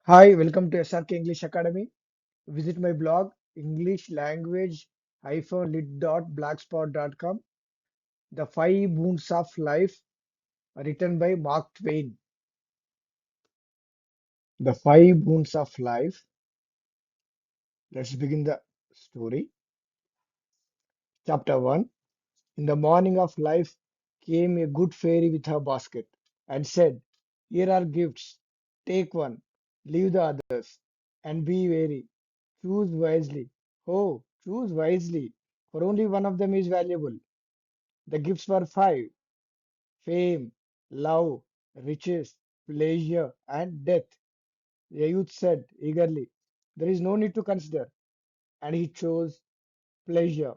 Hi, welcome to SRK English Academy. Visit my blog English language lit.blogspot.com. The Five Boons of Life, written by Mark Twain. The Five Boons of Life. Let's begin the story. Chapter 1. In the morning of life came a good fairy with her basket and said, here are gifts. Take one, leave the others, and be wary. Choose wisely. Oh, choose wisely, for only one of them is valuable. The gifts were five: fame, love, riches, pleasure, and death. The youth said eagerly, there is no need to consider. And he chose pleasure.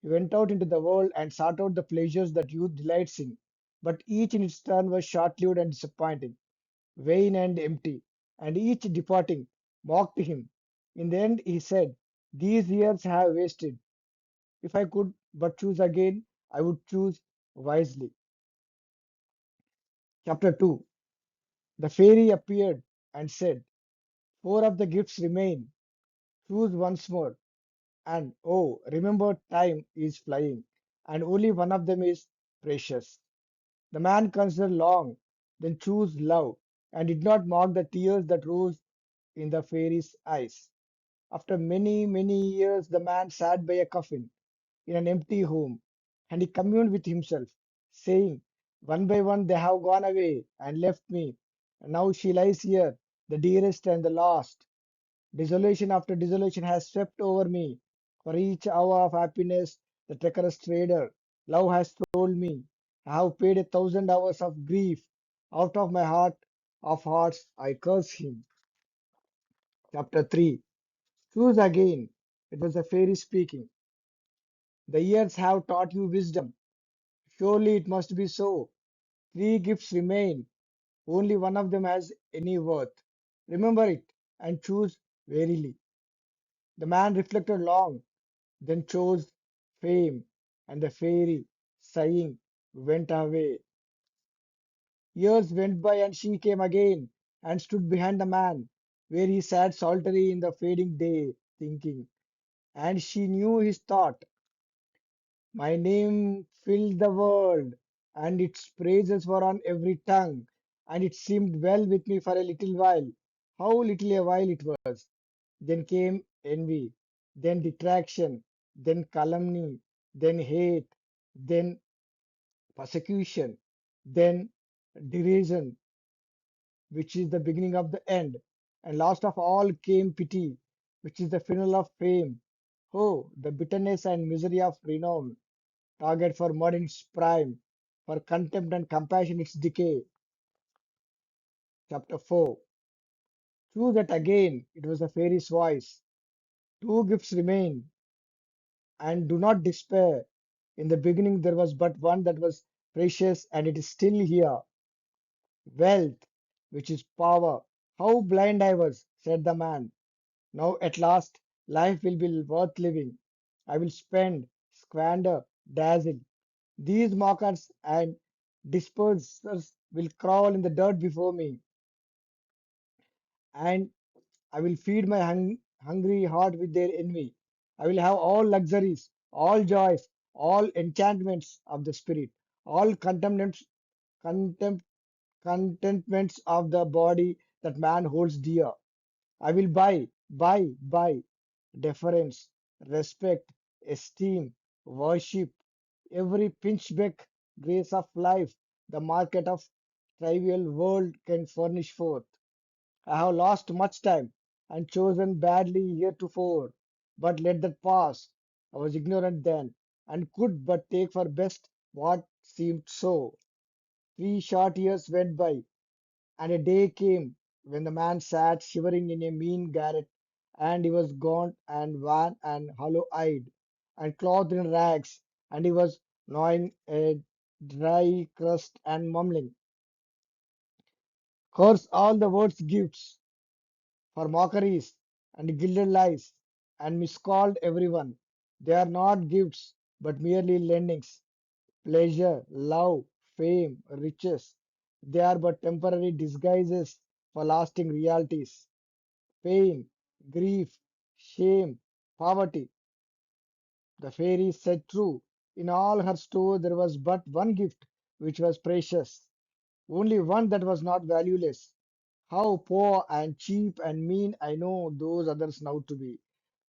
He went out into the world and sought out the pleasures that youth delights in. But each in its turn was short lived and disappointing, vain and empty, and each departing mocked him. In the end, he said, these years have wasted. If I could but choose again, I would choose wisely. Chapter 2. The fairy appeared and said, four of the gifts remain. Choose once more. And oh, remember, time is flying, and only one of them is precious. The man considered long, then chose love, and did not mark the tears that rose in the fairy's eyes. After many, many years, the man sat by a coffin in an empty home, and he communed with himself, saying, one by one they have gone away and left me, and now she lies here, the dearest and the last. Desolation after desolation has swept over me. For each hour of happiness, the treacherous trader, love has told me. I have paid 1,000 hours of grief. Out of my heart of hearts, I curse him. Chapter 3. Choose again. It was a fairy speaking. The years have taught you wisdom. Surely it must be so. Three gifts remain. Only one of them has any worth. Remember it and choose warily. The man reflected long, then chose fame, and the fairy, sighing, went away. Years went by, and she came again and stood behind the man, where he sat solitary in the fading day, thinking. And she knew his thought. My name filled the world, and its praises were on every tongue, and it seemed well with me for a little while. How little a while it was! Then came envy, then detraction, then calumny, then hate, then persecution, then derision, which is the beginning of the end. And last of all came pity, which is the funeral of fame. Oh, the bitterness and misery of renown, target for mud in its prime, for contempt and compassion its decay. Chapter 4. Choose that again, it was a fairy's voice. Two gifts remain, and do not despair. In the beginning there was but one that was precious, and it is still here. Wealth, which is power. How blind I was, said the man. Now at last life will be worth living. I will spend, squander, dazzle. These mockers and dispersers will crawl in the dirt before me, and I will feed my hungry heart with their envy. I will have all luxuries, all joys, all enchantments of the spirit, all contempt, contentments of the body that man holds dear. I will buy deference, respect, esteem, worship, every pinchbeck grace of life the market of trivial world can furnish forth. I have lost much time and chosen badly heretofore, but let that pass. I was ignorant then, and could but take for best what seemed so. 3 short years went by, and a day came when the man sat shivering in a mean garret, and he was gaunt and wan and hollow-eyed, and clothed in rags, and he was gnawing a dry crust and mumbling, curse all the world's gifts, for mockeries and gilded lies, and miscalled everyone. They are not gifts, but merely lendings. Pleasure, love, fame, riches. They are but temporary disguises for lasting realities, pain, grief, shame, poverty. The fairy said true. In all her store there was but one gift which was precious, only one that was not valueless. How poor and cheap and mean I know those others now to be,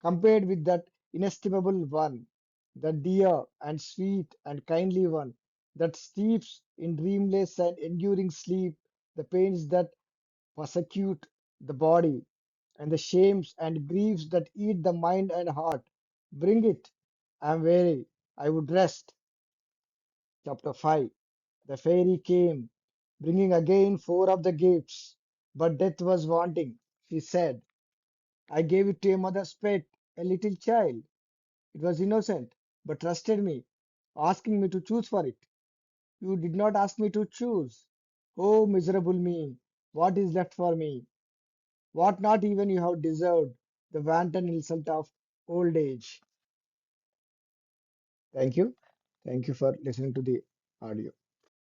compared with that inestimable one, the dear and sweet and kindly one, that sleeps in dreamless and enduring sleep, the pains that persecute the body, and the shames and griefs that eat the mind and heart. Bring it. I am weary. I would rest. Chapter 5. The fairy came, bringing again four of the gifts, but death was wanting. She said, I gave it to a mother's pet, a little child. It was innocent, but trusted me, asking me to choose for it. You did not ask me to choose. Oh, miserable me! What is left for me? What not even you have deserved, the wanton insult of old age. Thank you. Thank you for listening to the audio.